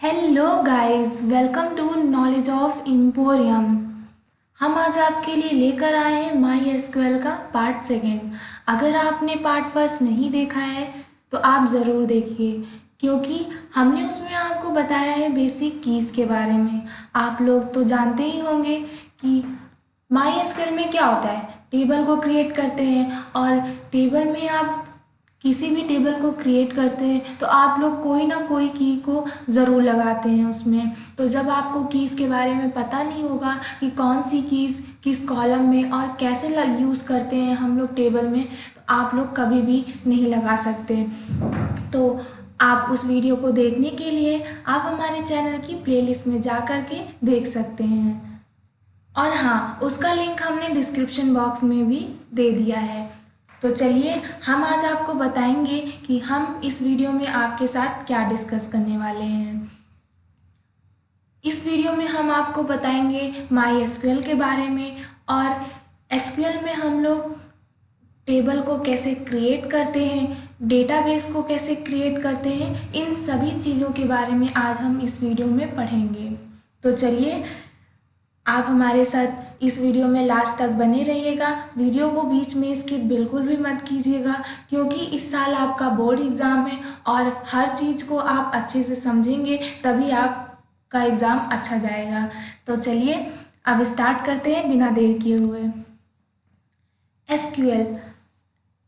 Hello guys, welcome to knowledge of emporium. हम आज आपके लिए लेकर आए हैं माई एसक्यूएल का पार्ट सेकंड। अगर आपने पार्ट फर्स्ट नहीं देखा है तो आप ज़रूर देखिए, क्योंकि हमने उसमें आपको बताया है बेसिक कीज़ के बारे में। आप लोग तो जानते ही होंगे कि माई एसक्यूएल में क्या होता है। टेबल को क्रिएट करते हैं और टेबल में आप किसी भी टेबल को क्रिएट करते हैं तो आप लोग कोई ना कोई की को ज़रूर लगाते हैं उसमें। तो जब आपको कीज़ के बारे में पता नहीं होगा कि कौन सी कीज़ किस कॉलम में और कैसे यूज़ करते हैं हम लोग टेबल में, तो आप लोग कभी भी नहीं लगा सकते। तो आप उस वीडियो को देखने के लिए आप हमारे चैनल की प्लेलिस्ट में जा कर के देख सकते हैं, और हाँ, उसका लिंक हमने डिस्क्रिप्शन बॉक्स में भी दे दिया है। तो चलिए हम आज आपको बताएंगे कि हम इस वीडियो में आपके साथ क्या डिस्कस करने वाले हैं। इस वीडियो में हम आपको बताएंगे माई एसक्यूएल के बारे में, और एसक्यूएल में हम लोग टेबल को कैसे क्रिएट करते हैं, डेटाबेस को कैसे क्रिएट करते हैं, इन सभी चीज़ों के बारे में आज हम इस वीडियो में पढ़ेंगे। तो चलिए आप हमारे साथ इस वीडियो में लास्ट तक बने रहिएगा। वीडियो को बीच में स्किप बिल्कुल भी मत कीजिएगा, क्योंकि इस साल आपका बोर्ड एग्ज़ाम है और हर चीज़ को आप अच्छे से समझेंगे तभी आपका एग्ज़ाम अच्छा जाएगा। तो चलिए अब स्टार्ट करते हैं बिना देर किए हुए। एसक्यूएल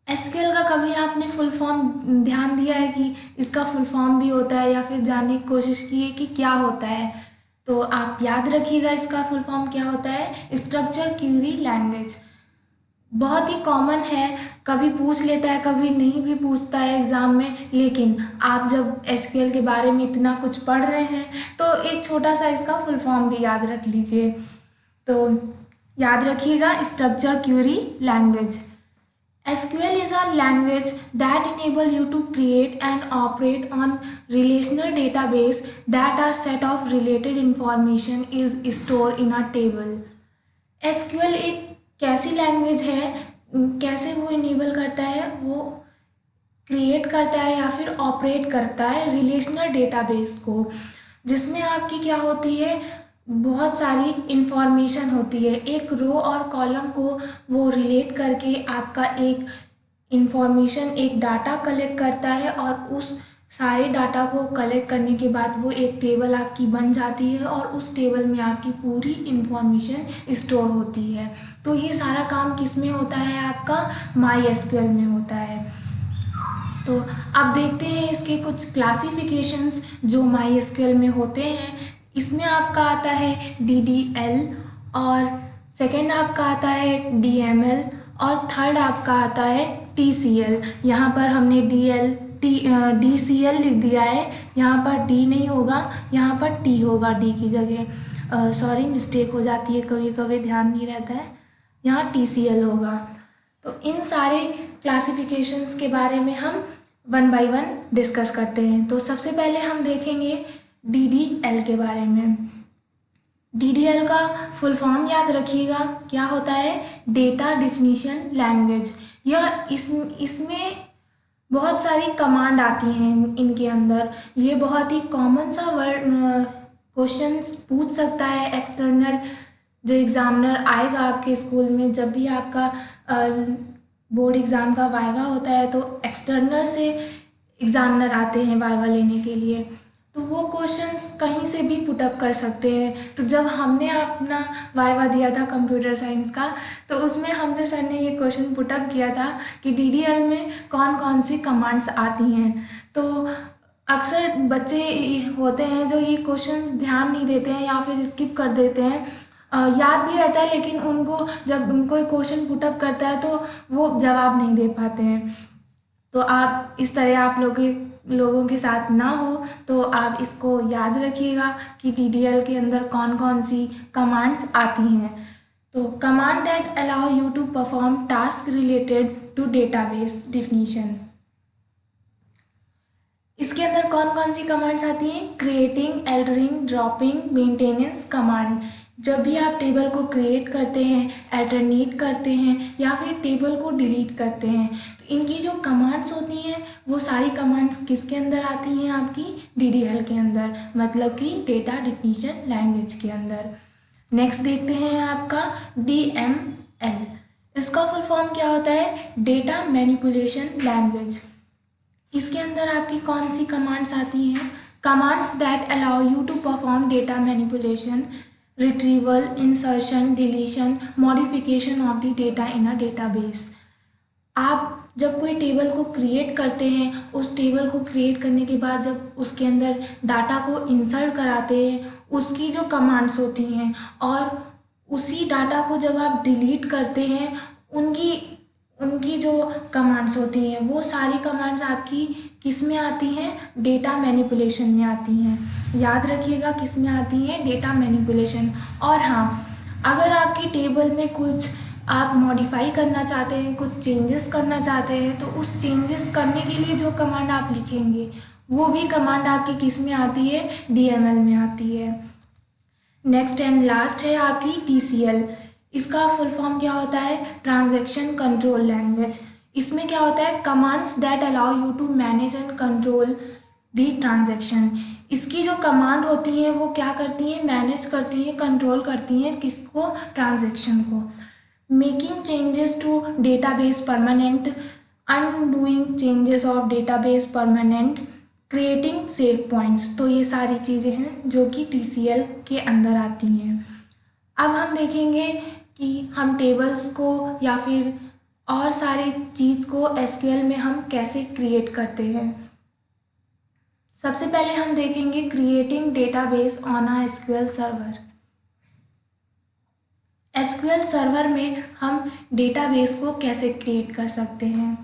एसक्यूएल का कभी आपने फुल फॉर्म ध्यान दिया है कि इसका फुल फॉर्म भी होता है, या फिर जानने की कोशिश की है कि क्या होता है? तो आप याद रखिएगा इसका फुल फॉर्म क्या होता है। Structure query language. बहुत ही कॉमन है, कभी पूछ लेता है कभी नहीं भी पूछता है एग्ज़ाम में, लेकिन आप जब एसक्यूएल के बारे में इतना कुछ पढ़ रहे हैं तो एक छोटा सा इसका फुल फॉर्म भी याद रख लीजिए। तो याद रखिएगा, structure query language. SQL is a language that enable you to create and operate on relational database that a set of related information is stored in a table. SQL एक कैसी language है, कैसे वो इनेबल करता है, वो create करता है या फिर ऑपरेट करता है रिलेशनल डेटाबेस को, जिसमें आपकी क्या होती है, बहुत सारी इंफॉर्मेशन होती है। एक रो और कॉलम को वो रिलेट करके आपका एक इंफॉर्मेशन, एक डाटा कलेक्ट करता है, और उस सारे डाटा को कलेक्ट करने के बाद वो एक टेबल आपकी बन जाती है, और उस टेबल में आपकी पूरी इंफॉर्मेशन स्टोर होती है। तो ये सारा काम किस में होता है, आपका माई एसक्यूएल में होता है। तो अब देखते हैं इसके कुछ क्लासिफिकेशंस जो माई एसक्यूएल में होते हैं। इसमें आपका आता है DDL, और सेकंड आपका आता है DML, और थर्ड आपका आता है TCL। यहाँ पर हमने DCL लिख दिया है, यहाँ पर D नहीं होगा, यहाँ पर T होगा D की जगह। सॉरी, मिस्टेक हो जाती है कभी कभी, ध्यान नहीं रहता है, यहाँ TCL होगा। तो इन सारे क्लासिफिकेशंस के बारे में हम वन बाय वन डिस्कस करते हैं। तो सबसे पहले हम देखेंगे DDL के बारे में। DDL का फुल फॉर्म याद रखिएगा, क्या होता है, डेटा डिफिनीशन लैंग्वेज। यह इसमें बहुत सारी कमांड आती हैं इनके अंदर। ये बहुत ही कॉमन सा वर्ड क्वेश्चंस पूछ सकता है एक्सटर्नल, जो एग्ज़ामिनर आएगा आपके स्कूल में। जब भी आपका बोर्ड एग्ज़ाम का वाइवा होता है तो एक्सटर्नल से एग्ज़ामिनर आते हैं वाइवा लेने के लिए, तो वो क्वेश्चंस कहीं से भी पुटअप कर सकते हैं। तो जब हमने अपना वाइवा दिया था कंप्यूटर साइंस का, तो उसमें हमसे सर ने ये क्वेश्चन पुटअप किया था कि DDL में कौन कौन सी कमांड्स आती हैं। तो अक्सर बच्चे होते हैं जो ये क्वेश्चंस ध्यान नहीं देते हैं या फिर स्किप कर देते हैं। याद भी रहता है, लेकिन उनको जब कोई क्वेश्चन पुटअप करता है तो वो जवाब नहीं दे पाते हैं। तो आप इस तरह आप लोगों के साथ ना हो, तो आप इसको याद रखिएगा कि DDL के अंदर कौन कौन सी कमांड्स आती हैं। तो command that allow you to perform task related to database definition. इसके अंदर कौन कौन सी कमांड्स आती हैं, creating, altering, dropping, maintenance command. जब भी आप टेबल को क्रिएट करते हैं, अल्टरनेट करते हैं या फिर टेबल को डिलीट करते हैं, तो इनकी जो कमांड्स होती हैं वो सारी कमांड्स किसके अंदर आती हैं? आपकी DDL के अंदर, मतलब कि डेटा डेफिनेशन लैंग्वेज के अंदर। नेक्स्ट देखते हैं आपका DML। इसका फुल फॉर्म क्या होता है? Data manipulation language. इसके अंदर आपकी कौन सी कमांड्स आती हैं? Commands that allow you to perform data manipulation, retrieval, insertion, deletion, modification of the data in a database. आप जब कोई टेबल को क्रिएट करते हैं, उस टेबल को क्रिएट करने के बाद जब उसके अंदर डाटा को इंसर्ट कराते हैं, उसकी जो कमांड्स होती हैं, और उसी डाटा को जब आप डिलीट करते हैं, उनकी उनकी जो कमांड्स होती हैं वो सारी कमांड्स आपकी किस में आती हैं? डेटा मैनिपुलेशन में आती हैं। याद रखिएगा किस में आती हैं? Data manipulation. और हाँ, अगर आपकी टेबल में कुछ आप मॉडिफाई करना चाहते हैं, कुछ चेंजेस करना चाहते हैं, तो उस चेंजेस करने के लिए जो कमांड आप लिखेंगे वो भी कमांड आपकी किस में आती है? DML में आती है। नेक्स्ट एंड लास्ट है आपकी TCL। इसका फुल फॉर्म क्या होता है? Transaction control language. इसमें क्या होता है? Commands that allow you to manage and control the transaction. इसकी जो कमांड होती हैं वो क्या करती हैं? मैनेज करती हैं, कंट्रोल करती हैं किसको? ट्रांजैक्शन को। Making changes to database permanent, undoing changes of database permanent, creating save points. तो ये सारी चीज़ें हैं जो कि TCL के अंदर आती हैं। अब हम देखेंगे कि हम टेबल्स को या फिर और सारी चीज़ को SQL में हम कैसे क्रिएट करते हैं। सबसे पहले हम देखेंगे creating database on a SQL server. SQL server में हम डेटाबेस को कैसे क्रिएट कर सकते हैं?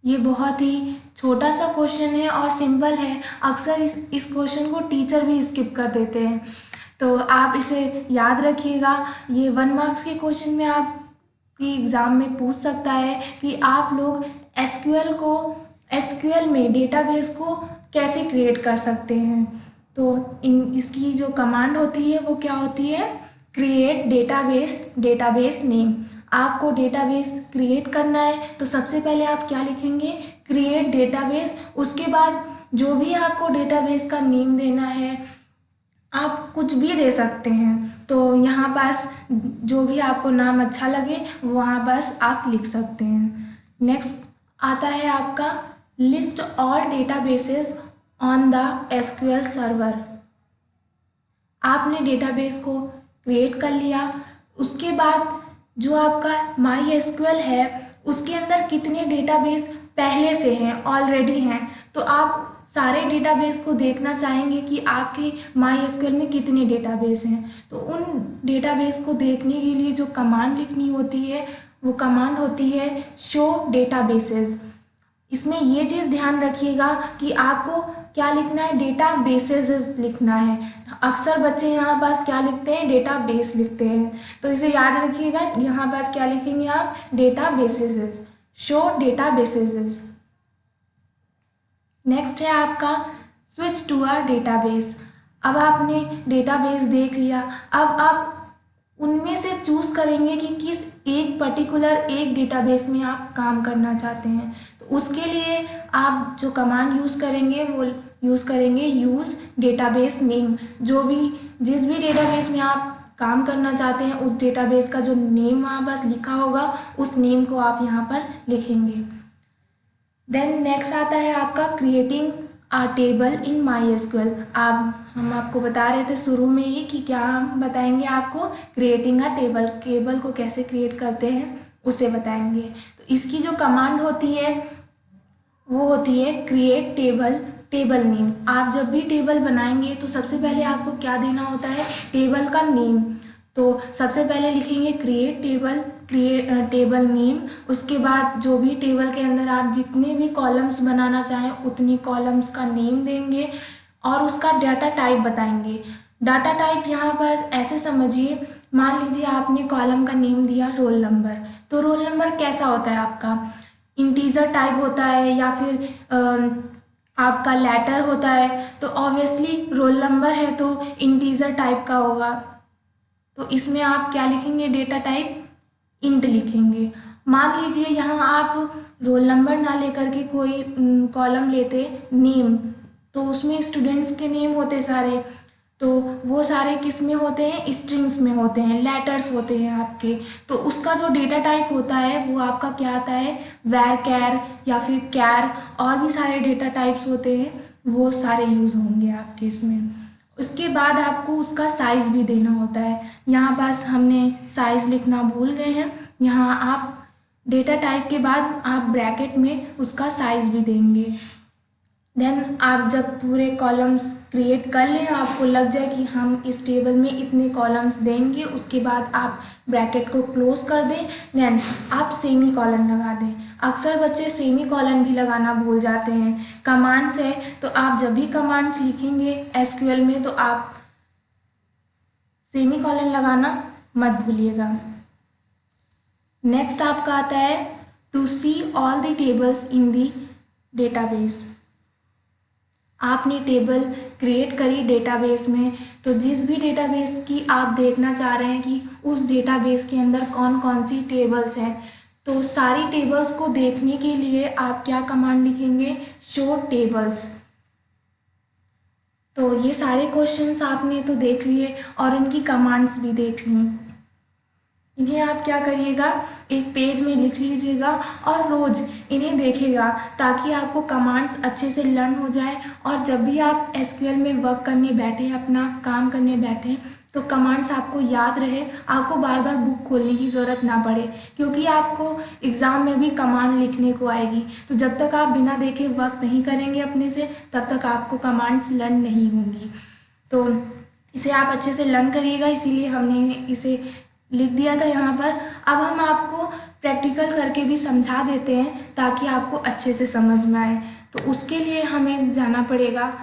ये बहुत ही छोटा सा क्वेश्चन है और सिंपल है। अक्सर इस क्वेश्चन को टीचर भी स्किप कर देते हैं, तो आप इसे याद रखिएगा। ये 1 मार्क्स के क्वेश्चन में आपकी एग्ज़ाम में पूछ सकता है कि आप लोग SQL में डेटाबेस को कैसे क्रिएट कर सकते हैं। तो इसकी जो कमांड होती है वो क्या होती है? Create database name. आपको डेटाबेस क्रिएट करना है तो सबसे पहले आप क्या लिखेंगे? Create database. उसके बाद जो भी आपको डेटाबेस का नेम देना है, आप कुछ भी दे सकते हैं। तो यहाँ पास जो भी आपको नाम अच्छा लगे वहाँ पास आप लिख सकते हैं। नेक्स्ट आता है आपका list all databases on the SQL server. आपने डेटाबेस को क्रिएट कर लिया, उसके बाद जो आपका MySQL है उसके अंदर कितने डेटाबेस पहले से हैं, ऑलरेडी हैं, तो आप सारे डेटाबेस को देखना चाहेंगे कि आपके MySQL में कितने डेटाबेस हैं। तो उन डेटाबेस को देखने के लिए जो कमांड लिखनी होती है वो कमांड होती है शो डेटाबेसेस। इसमें ये चीज़ ध्यान रखिएगा कि आपको क्या लिखना है? डेटाबेसेस लिखना है। अक्सर बच्चे यहाँ पास क्या लिखते हैं? डेटाबेस लिखते हैं, तो इसे याद रखिएगा। यहाँ पास क्या लिखेंगे आप? Databases, show databases. नेक्स्ट है आपका स्विच टू अ डेटाबेस। अब आपने डेटाबेस देख लिया, अब आप उनमें से चूज़ करेंगे कि किस एक पर्टिकुलर डेटाबेस में आप काम करना चाहते हैं। तो उसके लिए आप जो कमांड यूज़ करेंगे वो यूज़ करेंगे यूज़ डेटाबेस नेम। जिस भी डेटाबेस में आप काम करना चाहते हैं उस डेटाबेस का जो नेम वहाँ पास लिखा होगा उस नेम को आप यहाँ पर लिखेंगे। देन नेक्स्ट आता है आपका creating a table in MySQL। हम आपको बता रहे थे शुरू में ही कि क्या हम बताएंगे आपको? क्रिएटिंग अ टेबल को कैसे क्रिएट करते हैं उसे बताएंगे। तो इसकी जो कमांड होती है वो होती है क्रिएट टेबल नेम। आप जब भी टेबल बनाएंगे तो सबसे पहले आपको क्या देना होता है? टेबल का नेम। तो सबसे पहले लिखेंगे क्रिएट टेबल नेम। उसके बाद जो भी टेबल के अंदर आप जितने भी कॉलम्स बनाना चाहें उतनी कॉलम्स का नेम देंगे और उसका डाटा टाइप बताएंगे। डाटा टाइप यहाँ पर ऐसे समझिए, मान लीजिए आपने कॉलम का नेम दिया रोल नंबर, तो रोल नंबर कैसा होता है आपका? इंटीजर टाइप होता है या फिर आपका लेटर होता है? तो ऑब्वियसली रोल नंबर है तो इंटीजर टाइप का होगा। तो इसमें आप क्या लिखेंगे, डेटा टाइप इंट लिखेंगे। मान लीजिए यहाँ आप रोल नंबर ना लेकर के कोई कॉलम लेते नेम, तो उसमें स्टूडेंट्स के नेम होते सारे, तो वो सारे किस में होते हैं, स्ट्रिंग्स में होते हैं, लेटर्स होते हैं आपके। तो उसका जो डेटा टाइप होता है वो आपका क्या आता है, वैर कैर या फिर कैर, और भी सारे डेटा टाइप्स होते हैं, वो सारे यूज़ होंगे आपके इसमें। उसके बाद आपको उसका साइज़ भी देना होता है। यहाँ पास हमने साइज़ लिखना भूल गए हैं, यहाँ आप डेटा टाइप के बाद आप ब्रैकेट में उसका साइज़ भी देंगे। देन आप जब पूरे कॉलम्स क्रिएट कर लें, आपको लग जाए कि हम इस टेबल में इतने कॉलम्स देंगे, उसके बाद आप ब्रैकेट को क्लोज कर दें। देन आप सेमी कॉलन लगा दें। अक्सर बच्चे सेमी कॉलन भी लगाना भूल जाते हैं। कमांड्स है तो आप जब भी कमांड्स लिखेंगे एसक्यूएल में तो आप सेमी कॉलन लगाना मत भूलिएगा। नेक्स्ट आपका आता है to see all the tables in the database. आपने टेबल क्रिएट करी डेटाबेस में, तो जिस भी डेटाबेस की आप देखना चाह रहे हैं कि उस डेटाबेस के अंदर कौन कौन सी टेबल्स हैं, तो सारी टेबल्स को देखने के लिए आप क्या कमांड लिखेंगे, शो टेबल्स। तो ये सारे क्वेश्चंस आपने तो देख लिए और इनकी कमांड्स भी देख ली। इन्हें आप क्या करिएगा, एक पेज में लिख लीजिएगा और रोज़ इन्हें देखिएगा, ताकि आपको कमांड्स अच्छे से लर्न हो जाए। और जब भी आप एसक्यूएल में वर्क करने बैठे, अपना काम करने बैठे, तो कमांड्स आपको याद रहे, आपको बार बार बुक खोलने की ज़रूरत ना पड़े, क्योंकि आपको एग्ज़ाम में भी कमांड लिखने को आएगी। तो जब तक आप बिना देखे वर्क नहीं करेंगे अपने से, तब तक आपको कमांड्स लर्न नहीं होंगी। तो इसे आप अच्छे से लर्न करिएगा, इसीलिए हमने इसे लिख दिया था यहाँ पर। अब हम आपको प्रैक्टिकल करके भी समझा देते हैं, ताकि आपको अच्छे से समझ में आए। तो उसके लिए हमें जाना पड़ेगा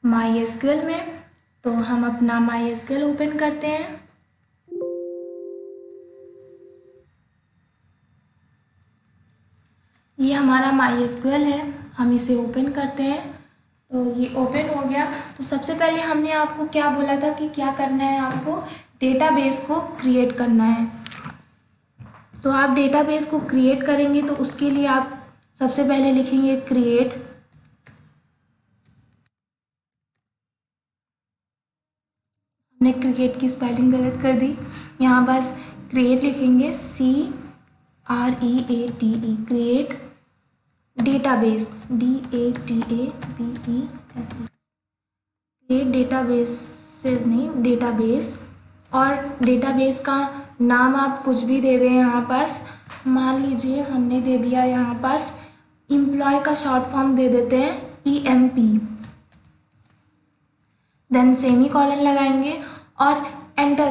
माई एसक्यूएल में। तो हम अपना माई एसक्यूएल ओपन करते हैं। ये हमारा माई एसक्यूएल है, हम इसे ओपन करते हैं। तो ये ओपन हो गया। तो सबसे पहले हमने आपको क्या बोला था कि क्या करना है, आपको डेटाबेस को क्रिएट करना है। तो आप डेटाबेस को क्रिएट करेंगे, तो उसके लिए आप सबसे पहले लिखेंगे क्रिएट। हमने क्रिएट की स्पेलिंग गलत कर दी, यहाँ बस क्रिएट लिखेंगे, CREATE, create database, DATABES, create databases नहीं, डेटाबेस। और डेटाबेस का नाम आप कुछ भी दे दें यहाँ पास। मान लीजिए हमने दे दिया यहाँ पास एम्प्लॉय का शॉर्ट फॉर्म दे देते हैं EMP। देन सेमी कॉलन लगाएंगे और एंटर।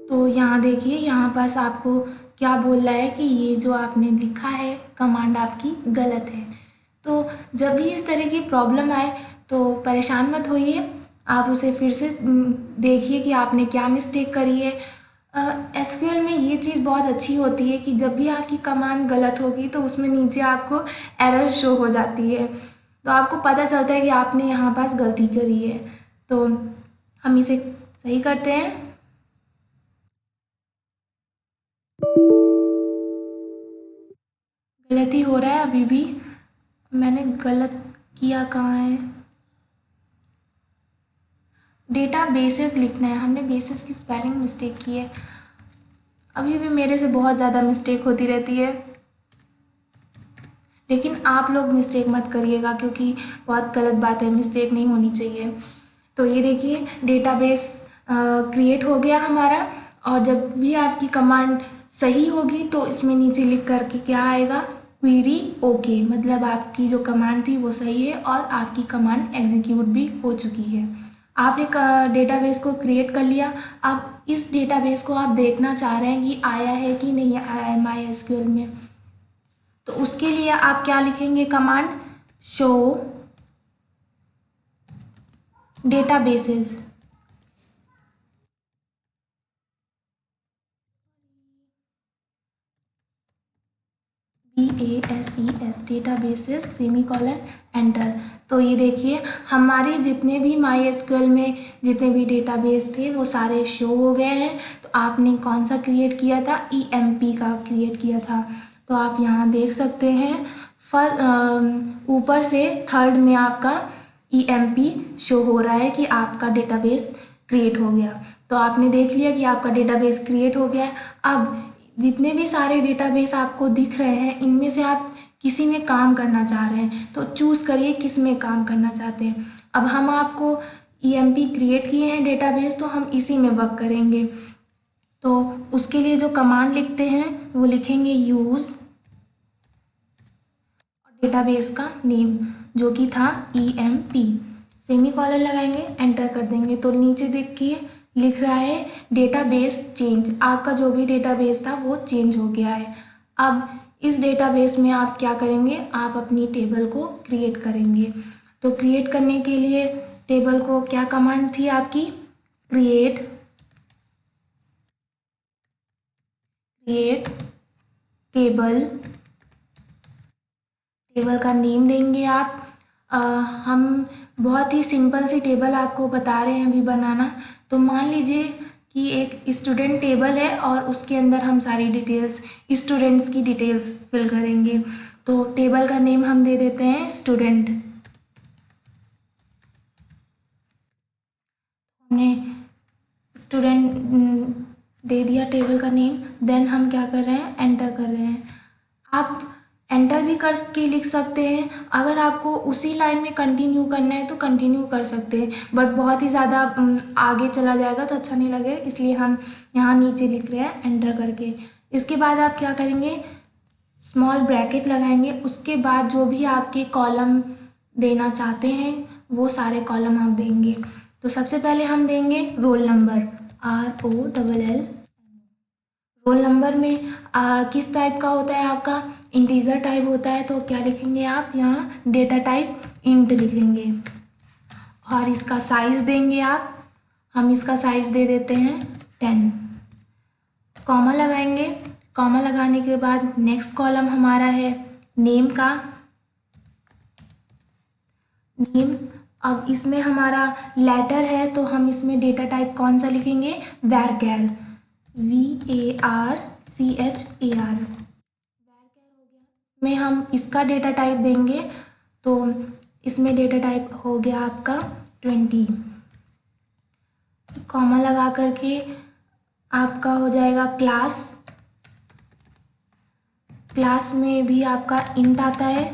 तो यहाँ देखिए, यहाँ पास आपको क्या बोल रहा है कि ये जो आपने लिखा है कमांड आपकी गलत है। तो जब भी इस तरह की प्रॉब्लम आए तो परेशान मत होइए, आप उसे फिर से देखिए कि आपने क्या मिस्टेक करी है। एसक्यूएल में ये चीज़ बहुत अच्छी होती है कि जब भी आपकी कमांड गलत होगी तो उसमें नीचे आपको एरर शो हो जाती है, तो आपको पता चलता है कि आपने यहाँ पास गलती करी है। तो हम इसे सही करते हैं। गलती हो रहा है अभी भी, मैंने गलत किया कहाँ है, डेटा बेसेस लिखना है, हमने बेसिस की स्पेलिंग मिस्टेक की है। अभी भी मेरे से बहुत ज़्यादा मिस्टेक होती रहती है, लेकिन आप लोग मिस्टेक मत करिएगा, क्योंकि बहुत गलत बात है, मिस्टेक नहीं होनी चाहिए। तो ये देखिए डेटाबेस क्रिएट हो गया हमारा। और जब भी आपकी कमांड सही होगी तो इसमें नीचे लिख करके क्या आएगा, क्वेरी ओके, मतलब आपकी जो कमांड थी वो सही है और आपकी कमांड एग्जीक्यूट भी हो चुकी है। आपने डेटाबेस को क्रिएट कर लिया। अब इस डेटाबेस को आप देखना चाह रहे हैं कि आया है कि नहीं आया है माई एसक्यूएल में। तो उसके लिए आप क्या लिखेंगे, command show databases, DASES databases semicolon enter. तो ये देखिए हमारे जितने भी MySQL में जितने भी डेटाबेस थे वो सारे शो हो गए हैं। तो आपने कौन सा क्रिएट किया था? EMP का क्रिएट किया था। तो आप यहाँ देख सकते हैं ऊपर से थर्ड में आपका EMP शो हो रहा है कि आपका डेटाबेस क्रिएट हो गया। तो आपने देख लिया कि आपका डेटाबेस क्रिएट हो गया है। अब जितने भी सारे डेटाबेस आपको दिख रहे हैं इनमें से आप किसी में काम करना चाह रहे हैं तो चूज़ करिए किस में काम करना चाहते हैं। अब हम आपको EMP क्रिएट किए हैं डेटाबेस तो हम इसी में वर्क करेंगे। तो उसके लिए जो कमांड लिखते हैं वो लिखेंगे यूज़ डेटाबेस का नेम जो कि था EMP, सेमीकोलन लगाएंगे, एंटर कर देंगे। तो नीचे देखिए लिख रहा है डेटाबेस चेंज। आपका जो भी डेटाबेस था वो चेंज हो गया है। अब इस डेटाबेस में आप क्या करेंगे? आप अपनी टेबल को क्रिएट करेंगे। तो क्रिएट करने के लिए टेबल को क्या कमांड थी आपकी? Create table. टेबल का नेम देंगे आप। हम बहुत ही सिंपल सी टेबल आपको बता रहे हैं अभी बनाना। तो मान लीजिए कि एक स्टूडेंट टेबल है और उसके अंदर हम सारी डिटेल्स स्टूडेंट्स की डिटेल्स फिल करेंगे। तो टेबल का नेम हम दे देते हैं स्टूडेंट। हमने स्टूडेंट दे दिया टेबल का नेम। देन हम क्या कर रहे हैं? एंटर कर रहे हैं। आप एंटर भी करके लिख सकते हैं। अगर आपको उसी लाइन में कंटिन्यू करना है तो कंटिन्यू कर सकते हैं, बट बहुत ही ज़्यादा आगे चला जाएगा तो अच्छा नहीं लगेगा, इसलिए हम यहाँ नीचे लिख रहे हैं एंटर करके। इसके बाद आप क्या करेंगे? स्मॉल ब्रैकेट लगाएंगे। उसके बाद जो भी आपके कॉलम देना चाहते हैं वो सारे कॉलम आप देंगे। तो सबसे पहले हम देंगे roll number, ROLL। Roll number में किस टाइप का होता है? आपका इंटीजर टाइप होता है। तो क्या लिखेंगे आप? यहाँ डेटा टाइप इंट लिखेंगे। और इसका साइज़ देंगे आप। हम इसका साइज़ दे देते हैं 10। कॉमा लगाएंगे। कॉमा लगाने के बाद नेक्स्ट कॉलम हमारा है नेम का। नेम, अब इसमें हमारा लेटर है तो हम इसमें डेटा टाइप कौन सा लिखेंगे? varchar, VARCHAR। में हम इसका डेटा टाइप देंगे। तो इसमें डेटा टाइप हो गया आपका 20। कॉमा लगा करके आपका हो जाएगा क्लास। क्लास में भी आपका इंट आता है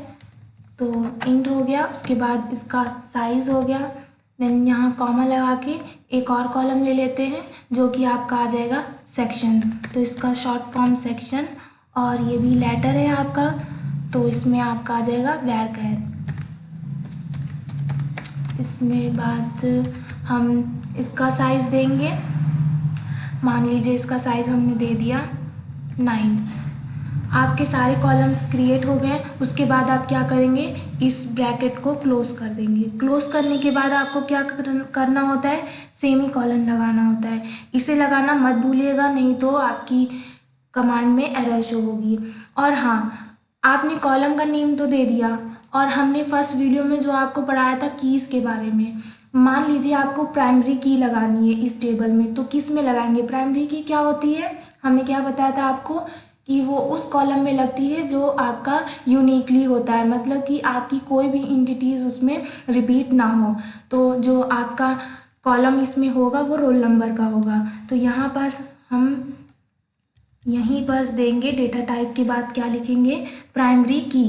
तो इंट हो गया। उसके बाद इसका साइज़ हो गया। देन यहाँ कॉमा लगा के एक और कॉलम ले लेते हैं जो कि आपका आ जाएगा सेक्शन। तो इसका शॉर्ट फॉर्म सेक्शन। और ये भी लेटर है आपका तो इसमें आपका आ जाएगा varchar। इसमें बाद हम इसका साइज़ देंगे। मान लीजिए इसका साइज़ हमने दे दिया 9। आपके सारे कॉलम्स क्रिएट हो गए। उसके बाद आप क्या करेंगे? इस ब्रैकेट को क्लोज कर देंगे। क्लोज करने के बाद आपको क्या करना होता है? सेमी कॉलन लगाना होता है। इसे लगाना मत भूलिएगा, नहीं तो आपकी कमांड में एरर शो होगी। और हाँ, आपने कॉलम का नेम तो दे दिया। और हमने फर्स्ट वीडियो में जो आपको पढ़ाया था कीज़ के बारे में, मान लीजिए आपको प्राइमरी की लगानी है इस टेबल में, तो किस में लगाएंगे? प्राइमरी की क्या होती है? हमने क्या बताया था आपको कि वो उस कॉलम में लगती है जो आपका यूनिकली होता है, मतलब कि आपकी कोई भी एंटिटीज़ उसमें रिपीट ना हो। तो जो आपका कॉलम इसमें होगा वो रोल नंबर का होगा। तो यहाँ पास हम यहीं पर देंगे डेटा टाइप के बाद क्या लिखेंगे? प्राइमरी की।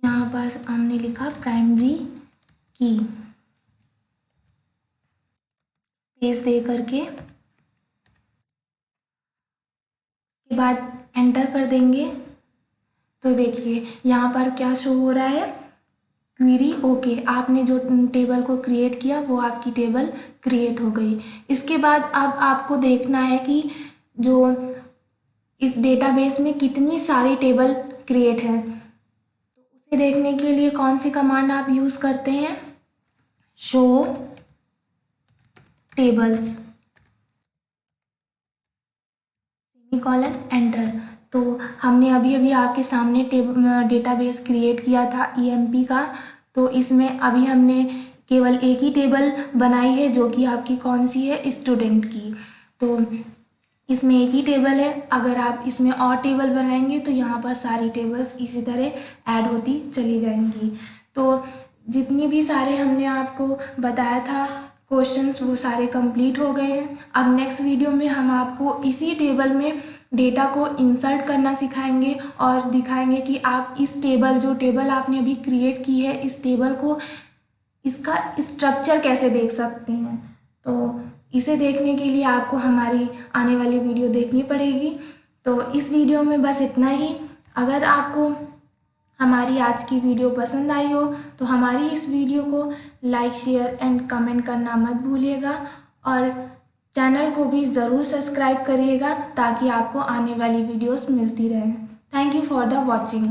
यहाँ पास हमने लिखा प्राइमरी की, स्पेस दे करके के बाद एंटर कर देंगे। तो देखिए यहाँ पर क्या शो हो रहा है? Query okay. आपने जो टेबल को क्रिएट किया वो आपकी टेबल क्रिएट हो गई। इसके बाद अब आपको देखना है कि जो इस डेटाबेस में कितनी सारी टेबल क्रिएट है। तो उसे देखने के लिए कौन सी कमांड आप यूज़ करते हैं? Show tables. Semicolon enter. तो हमने अभी अभी आपके सामने डेटाबेस क्रिएट किया था ईएमपी का। तो इसमें अभी हमने केवल एक ही टेबल बनाई है जो कि आपकी कौन सी है, स्टूडेंट की। तो इसमें एक ही टेबल है, अगर आप इसमें और टेबल बनाएंगे तो यहाँ पर सारी टेबल्स इसी तरह ऐड होती चली जाएंगी। तो जितनी भी सारे हमने आपको बताया था क्वेश्चंस वो सारे कंप्लीट हो गए हैं। अब नेक्स्ट वीडियो में हम आपको इसी टेबल में डेटा को इंसर्ट करना सिखाएंगे और दिखाएंगे कि आप इस टेबल, जो टेबल आपने अभी क्रिएट की है, इस टेबल को, इसका स्ट्रक्चर कैसे देख सकते हैं। तो इसे देखने के लिए आपको हमारी आने वाली वीडियो देखनी पड़ेगी। तो इस वीडियो में बस इतना ही। अगर आपको हमारी आज की वीडियो पसंद आई हो तो हमारी इस वीडियो को लाइक, शेयर एंड कमेंट करना मत भूलिएगा और चैनल को भी ज़रूर सब्सक्राइब करिएगा ताकि आपको आने वाली वीडियोस मिलती रहें। Thank you for the watching.